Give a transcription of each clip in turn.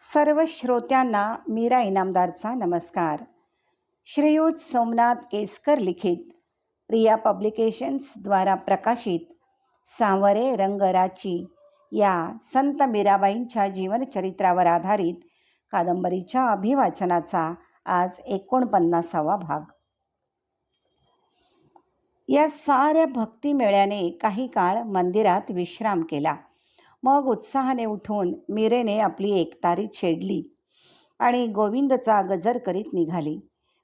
सर्व श्रोत्यांना मीरा इनामदारचा नमस्कार. श्रीयुत सोमनाथ केसकर लिखित रिया पब्लिकेशन्स द्वारा प्रकाशित सांवरे रंगराची या संत मीराबाईंच्या जीवनचरित्रावर आधारित कादंबरीच्या अभिवाचनाचा आज 49वा भाग. या साऱ्या भक्तिमेळ्याने काही काळ मंदिरात विश्राम केला. मग उत्साहाने उठून मीरेने आपली एकतारी छेडली आणि गोविंदचा गजर करीत निघाली.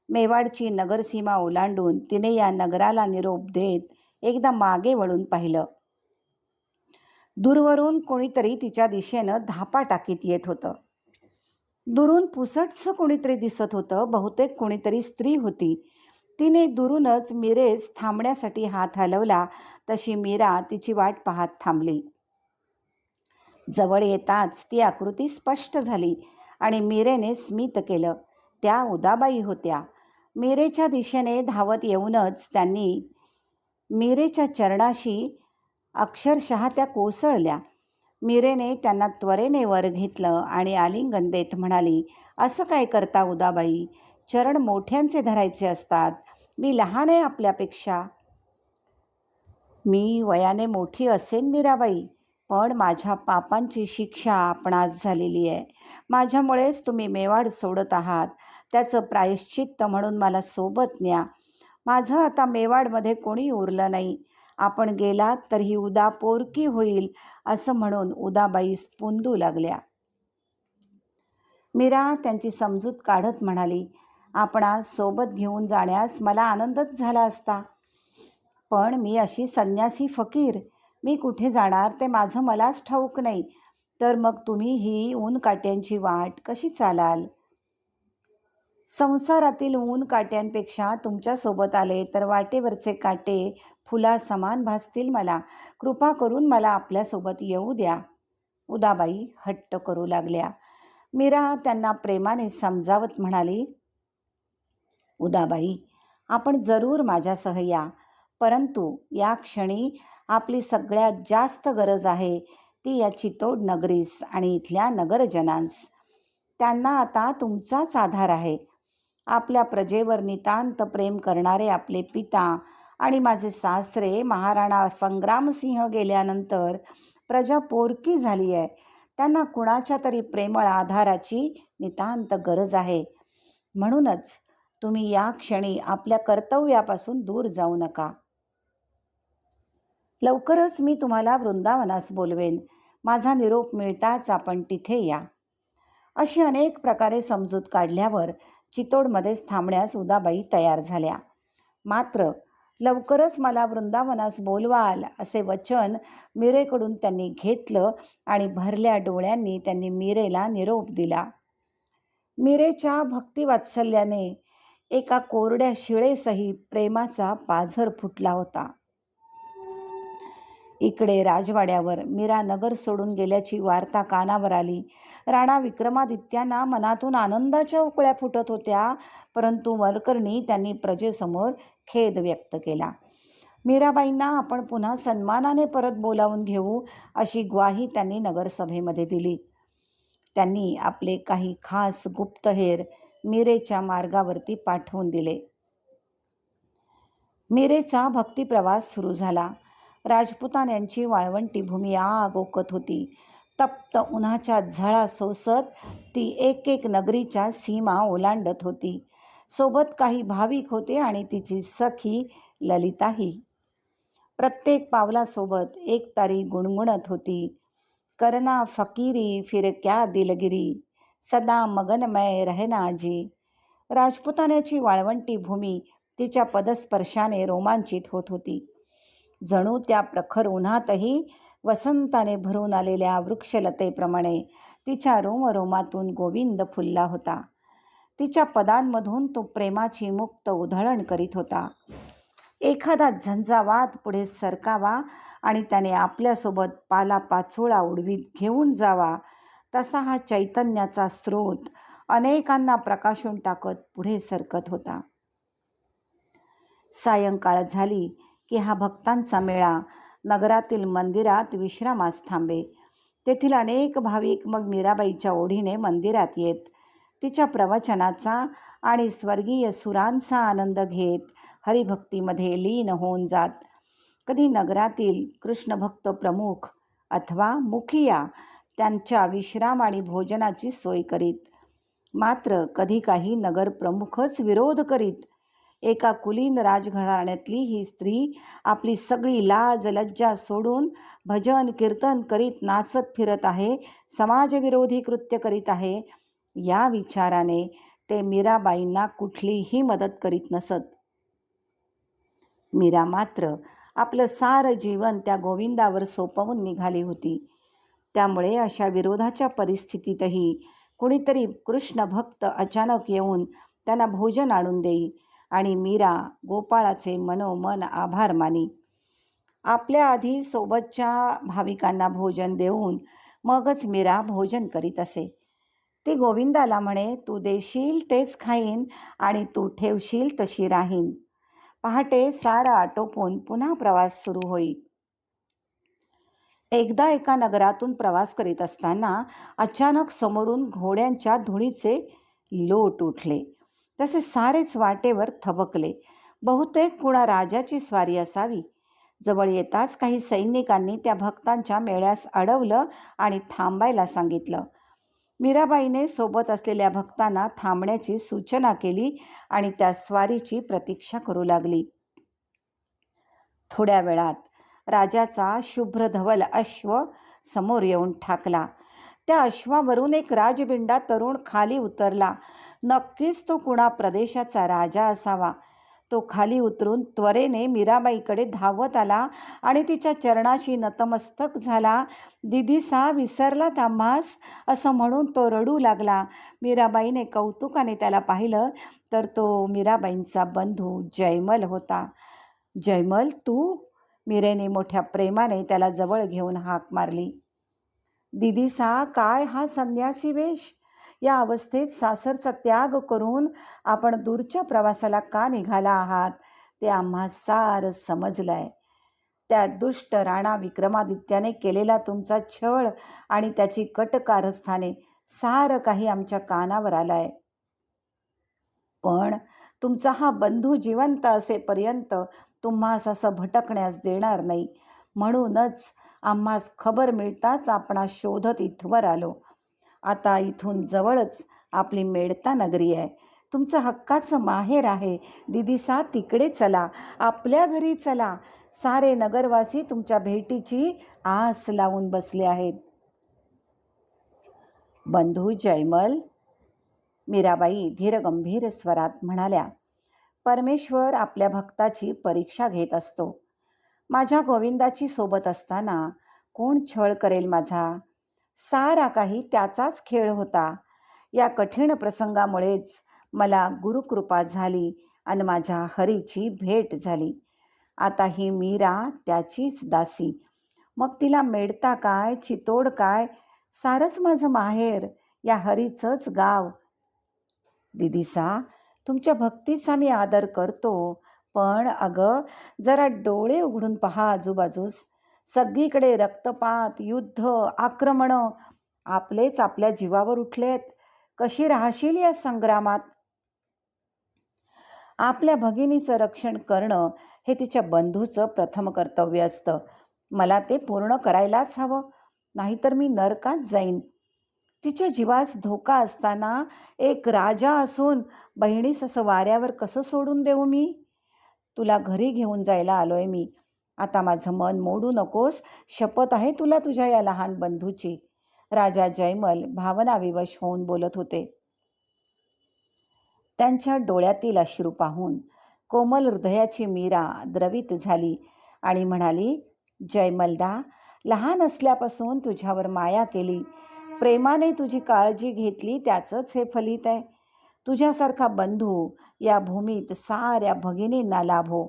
मेवाडची नगरसीमा ओलांडून तिने या नगराला निरोप देत एकदा मागे वळून पाहिलं. दूरवरून कोणीतरी तिच्या दिशेनं धापा टाकीत येत होतं. दुरून पुसटसं कोणीतरी दिसत होतं. बहुतेक कोणीतरी स्त्री होती. तिने दुरूनच मीरेस थांबण्यासाठी हात हलवला तशी मीरा तिची वाट पाहत थांबली. जवळ येताच ती आकृती स्पष्ट झाली आणि मीरेने स्मित केलं. त्या उदाबाई होत्या. मीरेच्या दिशेने धावत येऊनच त्यांनी मीरेच्या चरणाशी अक्षरशः त्या कोसळल्या. मीरेने त्यांना त्वरेने वर घेतलं आणि आलिंगन देत म्हणाली, "असं काय करता उदाबाई? चरण मोठ्यांचे धरायचे असतात. मी लहान आहे आपल्यापेक्षा." "मी वयाने मोठी असेन मीराबाई, पण माझ्या पापांची शिक्षा आपणास झालेली आहे. माझ्यामुळेच तुम्ही मेवाड सोडत आहात. त्याचं प्रायश्चित्त म्हणून मला सोबत न्या. माझं आता मेवाडमध्ये कोणी उरलं नाही. आपण गेलात तर ही उदा पोरकी होईल." असं म्हणून उदाबाई पुंदू लागल्या. मीरा त्यांची समजूत काढत म्हणाली, "आपणास सोबत घेऊन जाण्यास मला आनंदच झाला असता. पण मी अशी संन्यासी फकीर. मी कुठे जाणार ते माझं मलाच ठाऊक नाही. तर मग तुम्ही ही ऊन काट्यांची वाट कशी चालाल? संसारातील ऊन काट्यांपेक्षा तुमच्यासोबत आले तर वाटेवरचे काटे फुलासमान भासतील मला. कृपा करून मला आपल्यासोबत येऊ द्या." उदाबाई हट्ट करू लागल्या. मीरा त्यांना प्रेमाने समजावत म्हणाली, "उदाबाई, आपण जरूर माझ्यासह या. परंतु या क्षणी आपली सगळ्यात जास्त गरज आहे ती या चितोड नगरीस आणि इथल्या नगरजनांस. त्यांना आता तुमचाच आधार आहे. आपल्या प्रजेवर नितांत प्रेम करणारे आपले पिता आणि माझे सासरे महाराणा संग्रामसिंह गेल्यानंतर प्रजा पोरकी झाली आहे. त्यांना कुणाच्या तरी प्रेमळ आधाराची नितांत गरज आहे. म्हणूनच तुम्ही या क्षणी आपल्या कर्तव्यापासून दूर जाऊ नका. लवकरच मी तुम्हाला वृंदावनास बोलवेन. माझा निरोप मिळताच आपण तिथे या." अशी अनेक प्रकारे समजूत काढल्यावर चितोडमध्येच थांबण्यास उदाबाई तयार झाल्या. मात्र लवकरच मला वृंदावनास बोलवाल असे वचन मीरेकडून त्यांनी घेतलं आणि भरल्या डोळ्यांनी त्यांनी मीरेला निरोप दिला. मीरेच्या भक्तिवात्सल्याने एका कोरड्या शिळेसही प्रेमाचा पाझर फुटला होता. इकडे राजवाड्यावर मीरा नगर सोडून गेल्याची वार्ता कानावर आली. राणा विक्रमादित्यांना मनातून आनंदाच्या उकळ्या फुटत होत्या, परंतु वरकरणी त्यांनी प्रजेसमोर खेद व्यक्त केला. मीराबाईंना आपण पुन्हा सन्मानाने परत बोलावून घेऊ अशी ग्वाही त्यांनी नगरसभेमध्ये दिली. त्यांनी आपले काही खास गुप्तहेर मीरेच्या मार्गावरती पाठवून दिले. मीरेचा भक्तिप्रवास सुरू झाला. राजपुतान्यांची वाळवंटी भूमी आग ओकत होती. तप्त उन्हाच्या झळा सोसत ती एक एक नगरीच्या सीमा ओलांडत होती. सोबत काही भाविक होते आणि तिची सखी ललिताही. प्रत्येक पावलासोबत एक तारी गुणगुणत होती, "करना फकीरी फिर क्या दिलगिरी, सदा मगनमय रहना जी." राजपुतान्याची वाळवंटी भूमी तिच्या पदस्पर्शाने रोमांचित होत होती. जणू त्या प्रखर उन्हातही वसंताने भरून आलेल्या वृक्षलतेप्रमाणे तिच्या रोमरोमातून गोविंद फुलला होता. तिच्या पदांमधून तो प्रेमाची मुक्त उधळण करीत होता. एखादा झंझावात पुढे सरकावा आणि त्याने आपल्यासोबत पालापाचोळा उडवीत घेऊन जावा, तसा हा चैतन्याचा स्रोत अनेकांना प्रकाशून टाकत पुढे सरकत होता. सायंकाळ झाली की हा भक्तांचा मेळा नगरातील मंदिरात विश्रामास थांबे. तेथील अनेक भाविक मग मीराबाईच्या ओढीने मंदिरात येत. तिच्या प्रवचनाचा आणि स्वर्गीय सुरांचा आनंद घेत हरिभक्तीमध्ये लीन होऊन जात. कधी नगरातील कृष्णभक्त प्रमुख अथवा मुखिया त्यांच्या विश्राम आणि भोजनाची सोय करीत. मात्र कधी काही नगरप्रमुखच विरोध करीत. एका कुलीन राजघराण्यातली ही स्त्री आपली सगळी लाज लज्जा सोडून भजन कीर्तन करीत नाचत फिरत आहे, समाजविरोधी कृत्य करीत आहे, या विचाराने ते मीराबाईंना कुठलीही मदत करीत नसत. मीरा मात्र आपलं सारं जीवन त्या गोविंदावर सोपवून निघाली होती. त्यामुळे अशा विरोधाच्या परिस्थितीतही कुणीतरी कृष्ण भक्त अचानक येऊन त्यांना भोजन आणून देई आणि मीरा गोपाळाचे मनोमन आभार मानी. आपल्या आधी सोबतच्या भाविकांना भोजन देऊन मगच मीरा भोजन करीत असे. ती गोविंदाला म्हणे, तू देशील तेच खाईन आणि तू ठेवशील तशी राहीन. पहाटे सारा आटोपून पुन्हा प्रवास सुरू होई. एकदा एका नगरातून प्रवास करीत असताना अचानक समोरून घोड्यांच्या धुळीचे लोट उठले. तसे सारेच वाटेवर थबकले. बहुतेक कुणा राजाची स्वारी असावी. जवळ येताच काही सैनिकांनी त्या भक्तांच्या मेळ्यास अडवलं आणि थांबायला सांगितलं. मीराबाईने सोबत असलेल्या भक्तांना थांबण्याची सूचना केली आणि त्या स्वारीची प्रतीक्षा करू लागली. थोड्या वेळात राजाचा शुभ्रधवल अश्व समोर येऊन ठाकला. त्या अश्वावरून एक राजबिंडा तरुण खाली उतरला. नक्कीच तो कुणा प्रदेशाचा राजा असावा. तो खाली उतरून त्वरेने मीराबाईकडे धावत आला आणि तिच्या चरणाशी नतमस्तक झाला. दिदीसा विसरलात आम्हास, असं म्हणून तो रडू लागला. मीराबाईने कौतुकाने त्याला पाहिलं तर तो मीराबाईंचा बंधू जयमल होता. जयमल तू? मीरेने मोठ्या प्रेमाने त्याला जवळ घेऊन हाक मारली. दिदीसा, काय हा संन्यासी वेश? या अवस्थेत सासरचा त्याग करून आपण दूरच्या प्रवासाला का निघाला आहात ते आम्हा सारं समजलंय. त्या दुष्ट राणा विक्रमादित्याने केलेला तुमचा छळ आणि त्याची कटकारस्थाने सारं काही आमच्या कानावर आलंय. पण तुमचा हा बंधू जिवंत असेपर्यंत तुम्हास असं भटकण्यास देणार नाही. म्हणूनच आम्हास खबर मिळताच आपणास शोधत इथवर आलो. आता इथून जवळच आपली मेडता नगरी आहे. तुमचं हक्काचं माहेर आहे. दिदीसा, तिकडे चला, आपल्या घरी चला. सारे नगरवासी तुमच्या भेटीची आस लावून बसले आहेत. बंधू जयमल, मीराबाई धीरगंभीर स्वरात म्हणाल्या, परमेश्वर आपल्या भक्ताची परीक्षा घेत असतो. माझ्या गोविंदाची सोबत असताना कोण छळ करेल माझा? सारा काही त्याचाच खेळ होता. या कठीण प्रसंगामुळेच मला गुरुकृपा झाली आणि माझ्या हरीची भेट झाली. आता ही मीरा त्याचीच दासी. मग तिला मेडता काय, चितोड काय, सारंच माझं माहेर, या हरीचंच गाव. दिदीसा, तुमच्या भक्तीचा मी आदर करतो, पण अगं जरा डोळे उघडून पहा आजूबाजूस. सगळीकडे रक्तपात, युद्ध, आक्रमणं. आपलेच आपल्या जीवावर उठलेत. कशी राहशील या संग्रामात? आपल्या भगिनीचं रक्षण करणं हे तिच्या बंधूचं प्रथम कर्तव्य असतं. मला ते पूर्ण करायलाच हवं, नाहीतर मी नरकात जाईन. तिच्या जीवास धोका असताना एक राजा असून बहिणीस असं वाऱ्यावर कसं सोडून देऊ मी? तुला घरी घेऊन जायला आलोय मी. आता माझं मन मोडू नकोस, शपथ आहे तुला तुझ्या या लहान बंधूची. राजा जयमल भावनाविवश होऊन बोलत होते. त्यांच्या डोळ्यातील अश्रू पाहून कोमल हृदयाची मीरा द्रवित झाली आणि म्हणाली, जयमलदा, लहान असल्यापासून तुझ्यावर माया केली, प्रेमाने तुझी काळजी घेतली, त्याचंच हे फलित आहे. तुझ्यासारखा बंधू या भूमीत साऱ्या भगिनींना लाभो.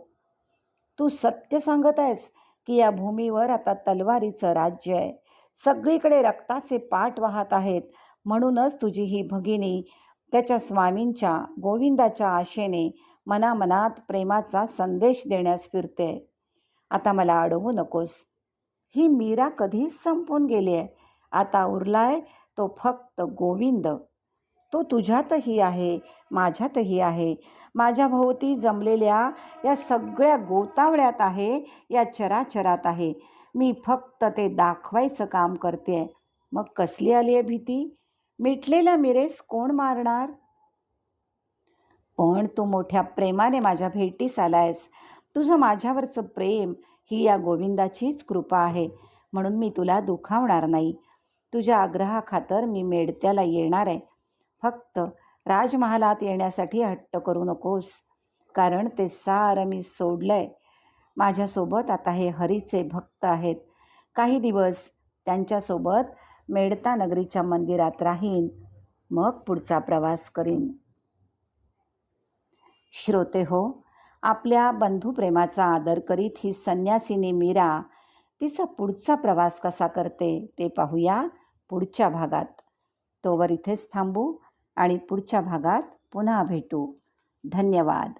तू सत्य सांगत आहेस की या भूमीवर आता तलवारीचं राज्य आहे. सगळीकडे रक्ताचे पाट वाहत आहेत. म्हणूनच तुझी ही भगिनी त्याच्या स्वामींच्या गोविंदाच्या आशेने मनामनात प्रेमाचा संदेश देण्यास फिरते. आता मला अडवू नकोस. ही मीरा कधीच संपून गेली आहे आता उरलाय तो फक्त गोविंद. तो तुझ्यातही आहे, माझ्यातही आहे, माझ्या भोवती जमलेल्या या सगळ्या गोतावळ्यात आहे, या चराचरात आहे. मी फक्त ते दाखवायचं काम करते. मग कसली आली आहे भीती? मिटलेला मिरेस कोण मारणार? पण तू मोठ्या प्रेमाने माझ्या भेटीस आलायस. तुझं माझ्यावरचं प्रेम ही या गोविंदाचीच कृपा आहे, म्हणून मी तुला दुखावणार नाही. तुझ्या आग्रहाखातर मी मेडत्याला येणार आहे. फक्त राजमहालात येण्यासाठी हट्ट करू नकोस, कारण ते सारं मी सोडलंय. माझ्यासोबत आता हे हरीचे भक्त आहेत. काही दिवस त्यांच्यासोबत मेडता नगरीच्या मंदिरात राहीन, मग पुढचा प्रवास करीन. श्रोते हो, आपल्या बंधुप्रेमाचा आदर करीत ही संन्यासिनी मीरा तिचा पुढचा प्रवास कसा करते ते पाहूया पुढच्या भागात. तोवर इथेच थांबू आणि पुढच्या भागात पुन्हा भेटू. धन्यवाद.